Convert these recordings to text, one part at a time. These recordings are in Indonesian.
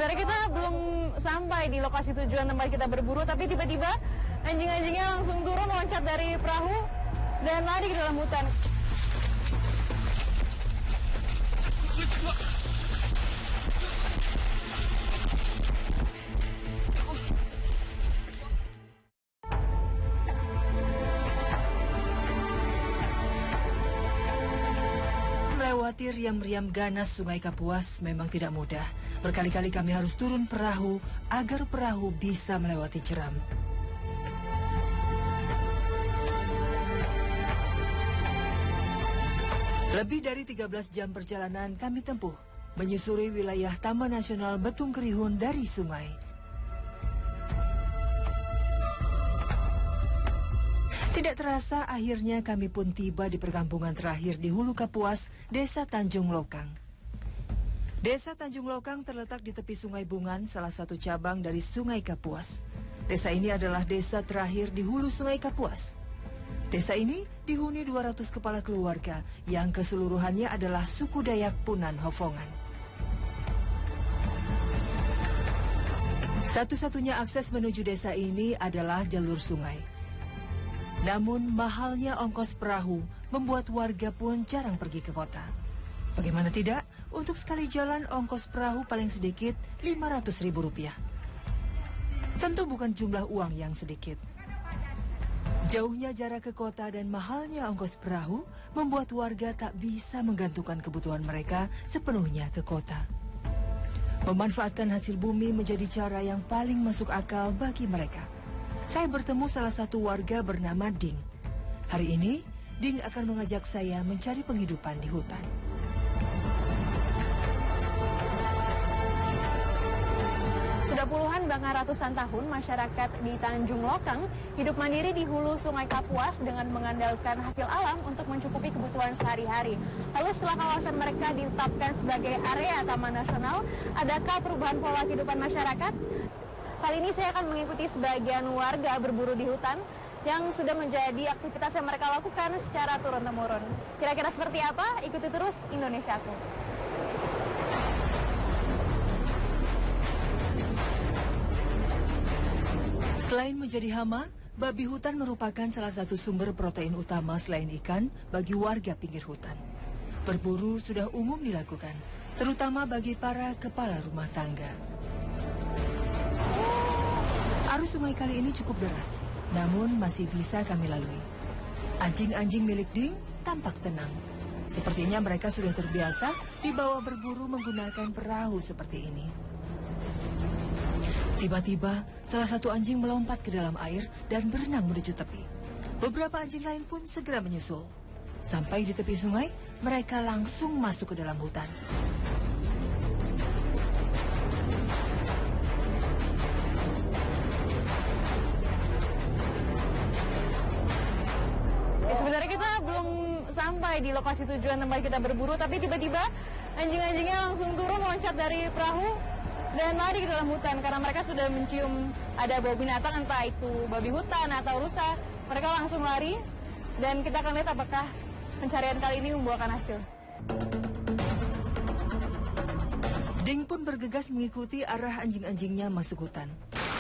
Sebenarnya kita belum sampai di lokasi tujuan tempat kita berburu, tapi tiba-tiba anjing-anjingnya langsung turun loncat dari perahu dan lari ke dalam hutan. Melewati riam-riam ganas Sungai Kapuas memang tidak mudah. Berkali-kali kami harus turun perahu agar perahu bisa melewati jeram. Lebih dari 13 jam perjalanan kami tempuh menyusuri wilayah Taman Nasional Betung Kerihun dari sungai. Tidak terasa akhirnya kami pun tiba di perkampungan terakhir di Hulu Kapuas, Desa Tanjung Lokang. Desa Tanjung Lokang terletak di tepi Sungai Bungan, salah satu cabang dari Sungai Kapuas. Desa ini adalah desa terakhir di hulu Sungai Kapuas. Desa ini dihuni 200 kepala keluarga yang keseluruhannya adalah suku Dayak Punan Hofongan. Satu-satunya akses menuju desa ini adalah jalur sungai. Namun mahalnya ongkos perahu membuat warga pun jarang pergi ke kota. Bagaimana tidak, untuk sekali jalan ongkos perahu paling sedikit Rp500.000. Tentu bukan jumlah uang yang sedikit. Jauhnya jarak ke kota dan mahalnya ongkos perahu membuat warga tak bisa menggantungkan kebutuhan mereka sepenuhnya ke kota. Memanfaatkan hasil bumi menjadi cara yang paling masuk akal bagi mereka. Saya bertemu salah satu warga bernama Ding. Hari ini, Ding akan mengajak saya mencari penghidupan di hutan. Sudah puluhan bahkan ratusan tahun masyarakat di Tanjung Lokang hidup mandiri di hulu Sungai Kapuas dengan mengandalkan hasil alam untuk mencukupi kebutuhan sehari-hari. Lalu setelah kawasan mereka ditetapkan sebagai area Taman Nasional, adakah perubahan pola kehidupan masyarakat? Kali ini saya akan mengikuti sebagian warga berburu di hutan yang sudah menjadi aktivitas yang mereka lakukan secara turun-temurun. Kira-kira seperti apa? Ikuti terus Indonesiaku. Selain menjadi hama, babi hutan merupakan salah satu sumber protein utama selain ikan bagi warga pinggir hutan. Berburu sudah umum dilakukan, terutama bagi para kepala rumah tangga. Arus sungai kali ini cukup deras, namun masih bisa kami lalui. Anjing-anjing milik Ding tampak tenang. Sepertinya mereka sudah terbiasa dibawa berburu menggunakan perahu seperti ini. Tiba-tiba, salah satu anjing melompat ke dalam air dan berenang menuju tepi. Beberapa anjing lain pun segera menyusul. Sampai di tepi sungai, mereka langsung masuk ke dalam hutan. Sebenarnya kita belum sampai di lokasi tujuan tempat kita berburu, tapi tiba-tiba anjing-anjingnya langsung turun loncat dari perahu dan lari ke dalam hutan karena mereka sudah mencium ada bau binatang, entah itu babi hutan atau rusa. Mereka langsung lari dan kita akan lihat apakah pencarian kali ini membuahkan hasil. Ding pun bergegas mengikuti arah anjing-anjingnya masuk hutan.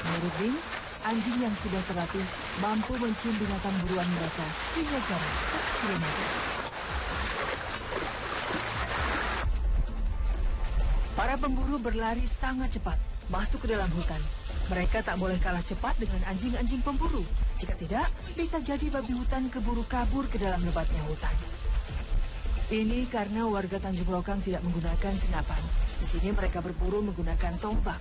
Menurut Ding, anjing yang sudah terlatih mampu mencium binatang buruan mereka hingga jarak 1 kilometer. Para pemburu berlari sangat cepat masuk ke dalam hutan. Mereka tak boleh kalah cepat dengan anjing-anjing pemburu. Jika tidak, bisa jadi babi hutan keburu kabur ke dalam lebatnya hutan. Ini karena warga Tanjung Lokang tidak menggunakan senapan. Di sini mereka berburu menggunakan tombak.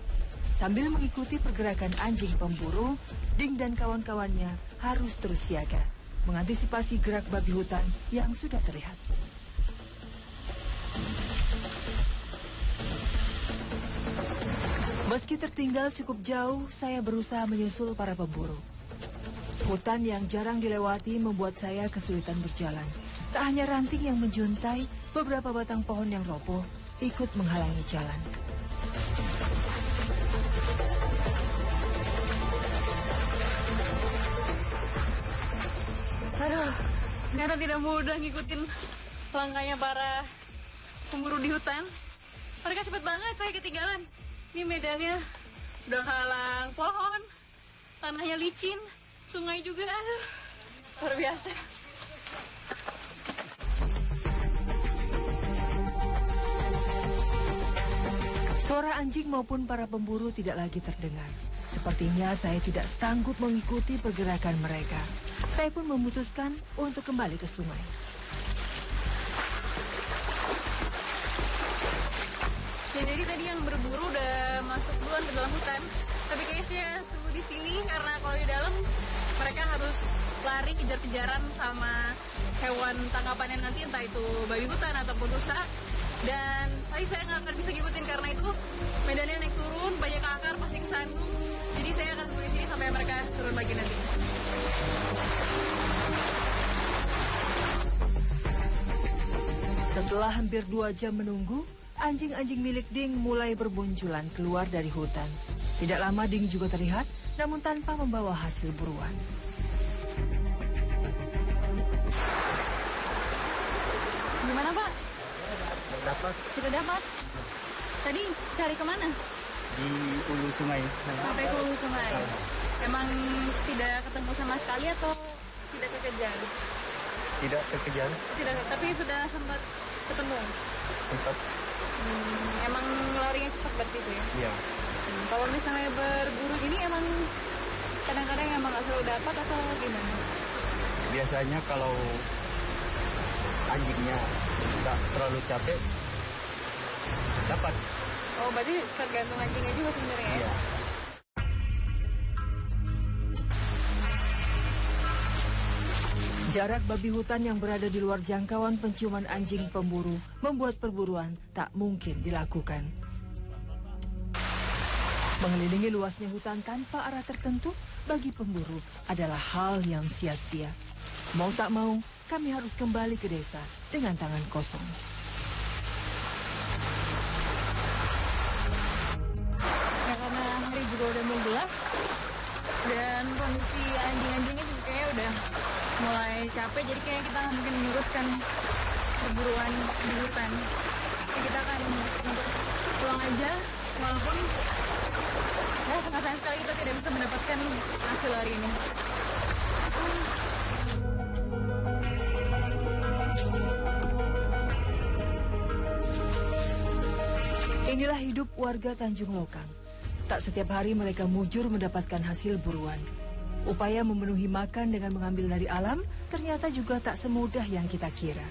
Sambil mengikuti pergerakan anjing pemburu, Ding dan kawan-kawannya harus terus siaga, mengantisipasi gerak babi hutan yang sudah terlihat. Meski tertinggal cukup jauh, saya berusaha menyusul para pemburu. Hutan yang jarang dilewati membuat saya kesulitan berjalan. Tak hanya ranting yang menjuntai, beberapa batang pohon yang roboh ikut menghalangi jalan. Aduh, ternyata tidak mudah ngikutin langkahnya para pemburu di hutan. Mereka cepet banget, saya ketinggalan. Ini medannya udah halang pohon, tanahnya licin, sungai juga, aduh, luar biasa. Suara anjing maupun para pemburu tidak lagi terdengar. Sepertinya saya tidak sanggup mengikuti pergerakan mereka. Saya pun memutuskan untuk kembali ke sungai. Ya, jadi tadi yang berburu udah masuk duluan ke dalam hutan. Tapi kayaknya saya tunggu di sini karena kalau di dalam mereka harus lari kejar-kejaran sama hewan tangkapannya nanti, entah itu babi hutan ataupun rusa. Dan tadi saya nggak akan bisa ngikutin karena itu medannya naik turun, banyak akar, pasti kesandung. Jadi saya akan tunggu di sini sampai mereka turun lagi nanti. Setelah hampir 2 jam menunggu, anjing-anjing milik Ding mulai bermunculan keluar dari hutan. Tidak lama Ding juga terlihat, namun tanpa membawa hasil buruan. Gimana, Pak? Dapat Tidak dapat. Tadi cari kemana? di hulu sungai. Sampai ke hulu sungai. Emang tidak ketemu sama sekali atau tidak kekejar? Tidak terkejar, Tidak, tapi sudah sempat ketemu. sempat Emang larinya cepat berarti itu ya? ya. Kalau misalnya berburu gini emang kadang-kadang emang nggak selalu dapat atau gimana? Biasanya kalau anjingnya nggak terlalu capek dapat. Oh, berarti tergantung anjingnya juga sebenarnya ya? Iya. Jarak babi hutan yang berada di luar jangkauan penciuman anjing pemburu membuat perburuan tak mungkin dilakukan. Mengelilingi luasnya hutan tanpa arah tertentu bagi pemburu adalah hal yang sia-sia. Mau tak mau, kami harus kembali ke desa dengan tangan kosong. Ya karena hari juga udah mau gelap dan kondisi anjing-anjingnya juga kayaknya udah mulai capek, jadi kayaknya kita mungkin meneruskan perburuan di hutan. Jadi kita akan memutuskan untuk pulang aja, walaupun ya sama sayang sekali kita tidak bisa mendapatkan hasil hari ini. Inilah hidup warga Tanjung Lokang. Tak setiap hari mereka mujur mendapatkan hasil buruan. Upaya memenuhi makan dengan mengambil dari alam ternyata juga tak semudah yang kita kira.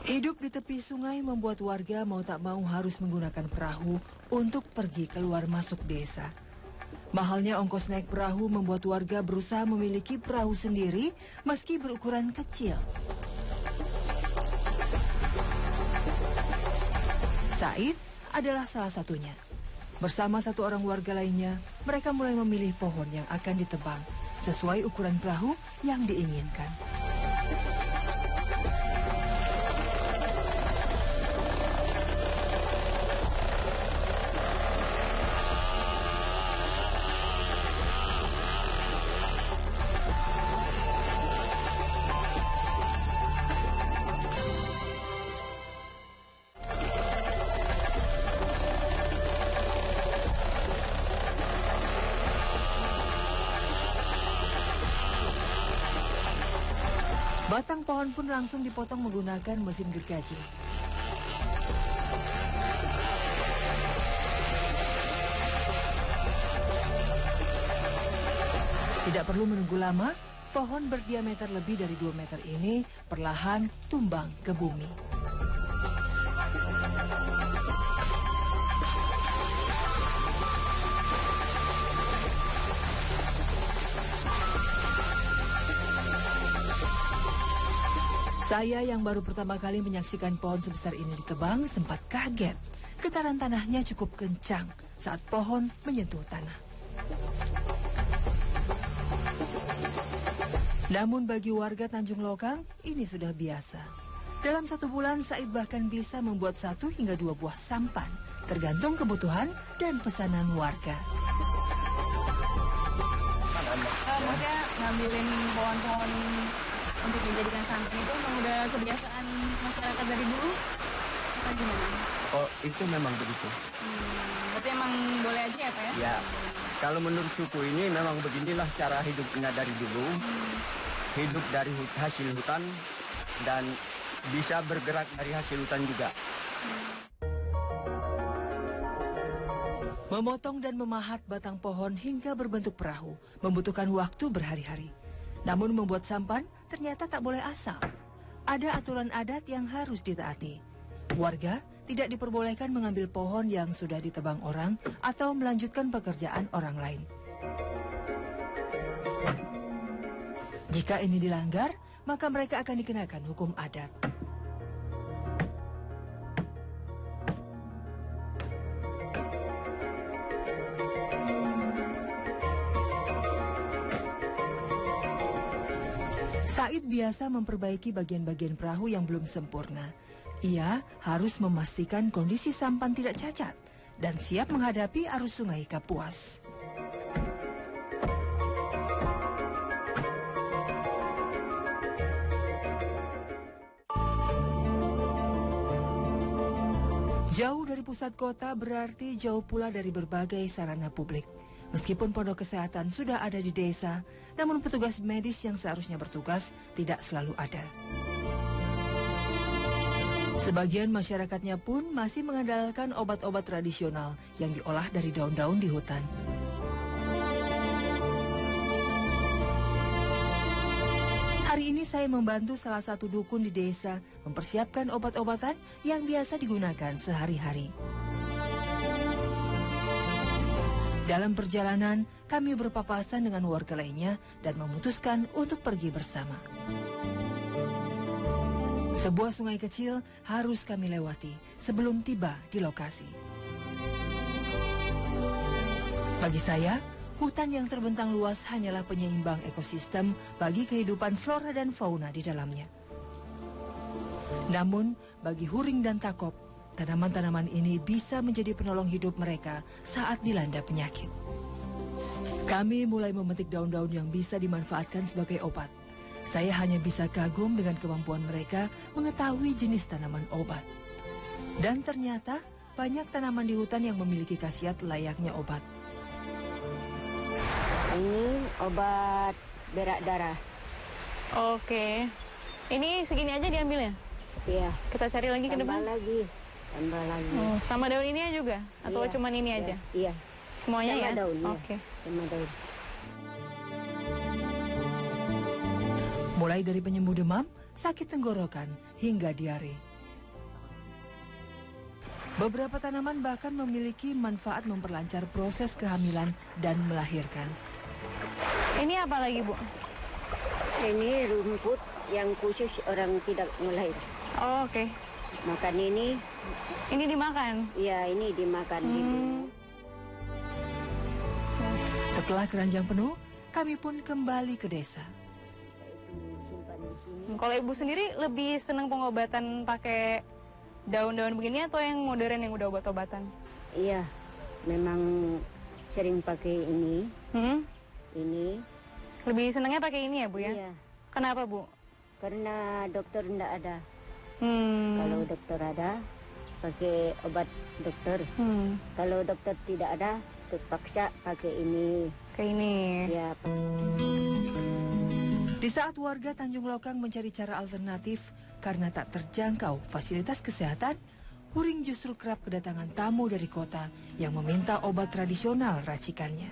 Hidup di tepi sungai membuat warga mau tak mau harus menggunakan perahu untuk pergi keluar masuk desa. Mahalnya ongkos naik perahu membuat warga berusaha memiliki perahu sendiri meski berukuran kecil. Said adalah salah satunya. Bersama satu orang warga lainnya, mereka mulai memilih pohon yang akan ditebang sesuai ukuran perahu yang diinginkan. Batang pohon pun langsung dipotong menggunakan mesin gergaji. Tidak perlu menunggu lama, pohon berdiameter lebih dari 2 meter ini perlahan tumbang ke bumi. Saya yang baru pertama kali menyaksikan pohon sebesar ini ditebang sempat kaget. Getaran tanahnya cukup kencang saat pohon menyentuh tanah. Namun bagi warga Tanjung Lokang, ini sudah biasa. Dalam 1 bulan, Said bahkan bisa membuat 1 hingga 2 buah sampan, tergantung kebutuhan dan pesanan warga. Maksudnya ngambilin pohon-pohon untuk dijadikan santan itu memang udah kebiasaan masyarakat dari dulu? Atau gimana? Oh, itu memang begitu. Berarti emang boleh aja ya Pak ya? Ya, kalau menurut suku ini memang beginilah cara hidupnya dari dulu. Hidup dari hasil hutan dan bisa bergerak dari hasil hutan juga. Memotong dan memahat batang pohon hingga berbentuk perahu membutuhkan waktu berhari-hari. Namun membuat sampan ternyata tak boleh asal. Ada aturan adat yang harus ditaati. Warga tidak diperbolehkan mengambil pohon yang sudah ditebang orang atau melanjutkan pekerjaan orang lain. Jika ini dilanggar, maka mereka akan dikenakan hukum adat. Said biasa memperbaiki bagian-bagian perahu yang belum sempurna. Ia harus memastikan kondisi sampan tidak cacat dan siap menghadapi arus sungai Kapuas. Jauh dari pusat kota berarti jauh pula dari berbagai sarana publik. Meskipun pondok kesehatan sudah ada di desa, namun petugas medis yang seharusnya bertugas tidak selalu ada. Sebagian masyarakatnya pun masih mengandalkan obat-obat tradisional yang diolah dari daun-daun di hutan. Hari ini saya membantu salah satu dukun di desa mempersiapkan obat-obatan yang biasa digunakan sehari-hari. Dalam perjalanan, kami berpapasan dengan warga lainnya dan memutuskan untuk pergi bersama. Sebuah sungai kecil harus kami lewati sebelum tiba di lokasi. Bagi saya, hutan yang terbentang luas hanyalah penyeimbang ekosistem bagi kehidupan flora dan fauna di dalamnya. Namun, bagi Huring dan Takop, tanaman-tanaman ini bisa menjadi penolong hidup mereka saat dilanda penyakit. Kami mulai memetik daun-daun yang bisa dimanfaatkan sebagai obat. Saya hanya bisa kagum dengan kemampuan mereka mengetahui jenis tanaman obat. Dan ternyata banyak tanaman di hutan yang memiliki khasiat layaknya obat. Ini obat berak darah. Oke. Ini segini aja diambilnya? Iya. Kita cari lagi ke depan? Tambah lagi. Oh, sama daun ini juga? Atau Iya, cuman ini aja? Iya. Semuanya Sama ya? daun, iya. Oke. Sama daun. Mulai dari penyembuh demam, sakit tenggorokan, hingga diare. Beberapa tanaman bahkan memiliki manfaat memperlancar proses kehamilan dan melahirkan. Ini apa lagi, Bu? Ini rumput yang khusus orang tidak melahir. Oh, oke. Makan ini, Ini dimakan? ya ini dimakan gitu. Setelah keranjang penuh, kami pun kembali ke desa. Simpan di sini. Kalau Ibu sendiri lebih senang pengobatan pakai daun-daun begini atau yang modern yang udah obat-obatan? Iya, memang sering pakai ini. Ini. Lebih senangnya pakai ini ya, Bu ya? Iya, Kenapa, Bu? karena dokter tidak ada. Hmm. Kalau dokter ada, pakai obat dokter. Kalau dokter tidak ada, terpaksa pakai ini. Kayak ini. Ya, Di saat warga Tanjung Lokang mencari cara alternatif karena tak terjangkau fasilitas kesehatan, Huring justru kerap kedatangan tamu dari kota yang meminta obat tradisional racikannya.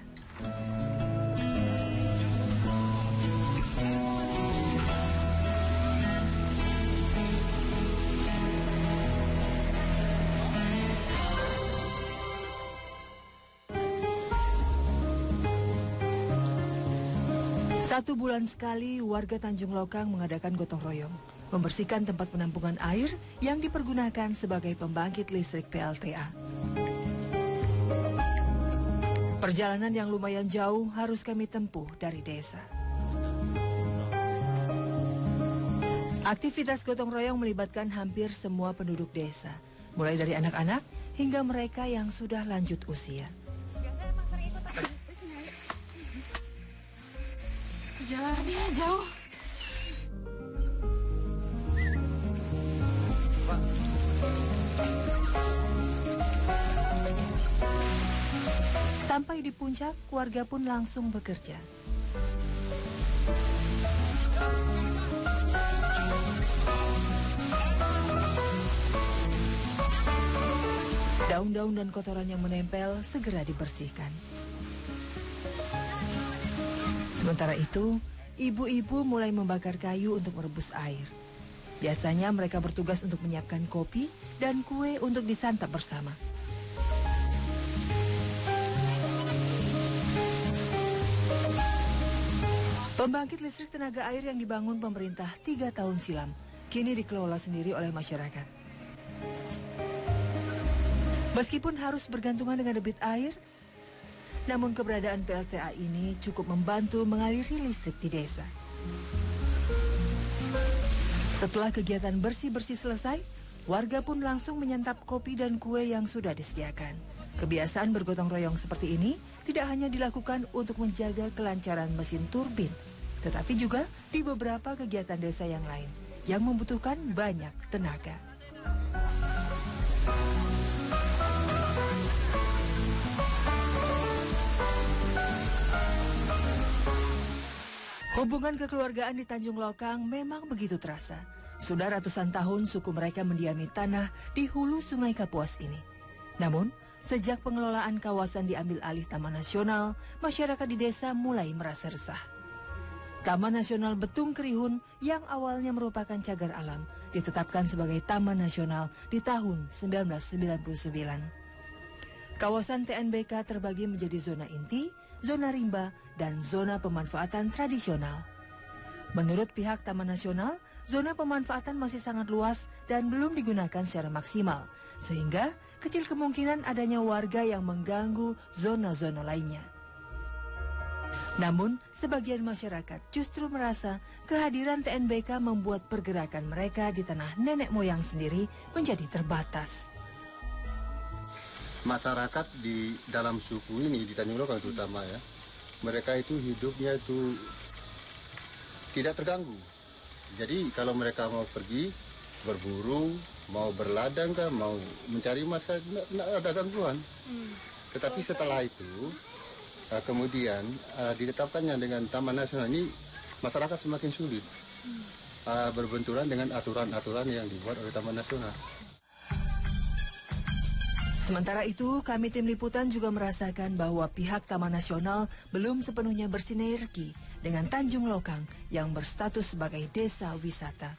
Satu bulan sekali, warga Tanjung Lokang mengadakan gotong royong, membersihkan tempat penampungan air yang dipergunakan sebagai pembangkit listrik PLTA. Perjalanan yang lumayan jauh harus kami tempuh dari desa. Aktivitas gotong royong melibatkan hampir semua penduduk desa, mulai dari anak-anak hingga mereka yang sudah lanjut usia. Perjalanannya jauh. Sampai di puncak, warga pun langsung bekerja. Daun-daun dan kotoran yang menempel segera dibersihkan. Sementara itu, ibu-ibu mulai membakar kayu untuk merebus air. Biasanya mereka bertugas untuk menyiapkan kopi dan kue untuk disantap bersama. Pembangkit listrik tenaga air yang dibangun pemerintah 3 tahun silam, kini dikelola sendiri oleh masyarakat. Meskipun harus bergantungan dengan debit air, namun keberadaan PLTA ini cukup membantu mengaliri listrik di desa. Setelah kegiatan bersih-bersih selesai, warga pun langsung menyantap kopi dan kue yang sudah disediakan. Kebiasaan bergotong royong seperti ini tidak hanya dilakukan untuk menjaga kelancaran mesin turbin, tetapi juga di beberapa kegiatan desa yang lain yang membutuhkan banyak tenaga. Hubungan kekeluargaan di Tanjung Lokang memang begitu terasa. Sudah ratusan tahun suku mereka mendiami tanah di hulu Sungai Kapuas ini. Namun, sejak pengelolaan kawasan diambil alih Taman Nasional, masyarakat di desa mulai merasa resah. Taman Nasional Betung Kerihun yang awalnya merupakan cagar alam ditetapkan sebagai Taman Nasional di tahun 1999. Kawasan TNBK terbagi menjadi zona inti, zona rimba, dan zona pemanfaatan tradisional. Menurut pihak Taman Nasional, zona pemanfaatan masih sangat luas dan belum digunakan secara maksimal, sehingga kecil kemungkinan adanya warga yang mengganggu zona-zona lainnya. Namun, sebagian masyarakat justru merasa kehadiran TNBK membuat pergerakan mereka di tanah nenek moyang sendiri menjadi terbatas. Masyarakat di dalam suku ini, di Tanjung Lokang terutama ya, mereka itu hidupnya itu tidak terganggu. Jadi kalau mereka mau pergi berburu, mau berladang kah, mau mencari emas kah, tidak ada gangguan. Tetapi setelah itu, kemudian ditetapkannya dengan Taman Nasional ini, masyarakat semakin sulit berbenturan dengan aturan-aturan yang dibuat oleh Taman Nasional. Sementara itu, kami tim liputan juga merasakan bahwa pihak Taman Nasional belum sepenuhnya bersinergi dengan Tanjung Lokang yang berstatus sebagai desa wisata.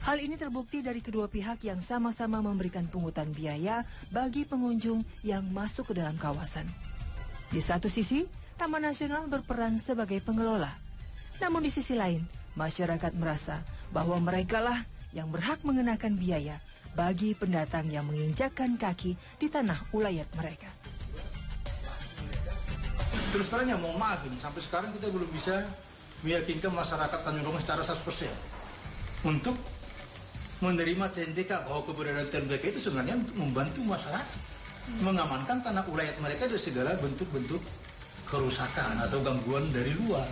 Hal ini terbukti dari kedua pihak yang sama-sama memberikan pungutan biaya bagi pengunjung yang masuk ke dalam kawasan. Di satu sisi, Taman Nasional berperan sebagai pengelola. Namun di sisi lain, masyarakat merasa bahwa merekalah yang berhak mengenakan biaya bagi pendatang yang menginjakkan kaki di tanah ulayat mereka. Terus terang ya, mohon maaf ini, sampai sekarang kita belum bisa meyakinkan masyarakat Tanjung Lokang secara 100% untuk menerima TNBK, bahwa keberadaan TNBK itu sebenarnya untuk membantu masyarakat mengamankan tanah ulayat mereka dari segala bentuk-bentuk kerusakan atau gangguan dari luar.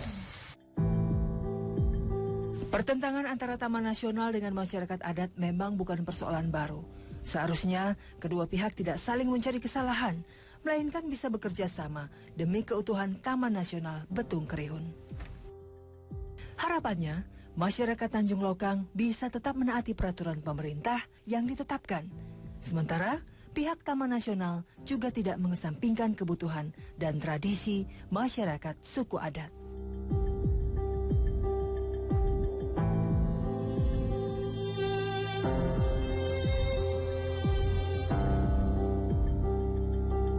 Pertentangan antara Taman Nasional dengan masyarakat adat memang bukan persoalan baru. Seharusnya kedua pihak tidak saling mencari kesalahan, melainkan bisa bekerja sama demi keutuhan Taman Nasional Betung Kerihun. Harapannya, masyarakat Tanjung Lokang bisa tetap menaati peraturan pemerintah yang ditetapkan. Sementara, pihak Taman Nasional juga tidak mengesampingkan kebutuhan dan tradisi masyarakat suku adat.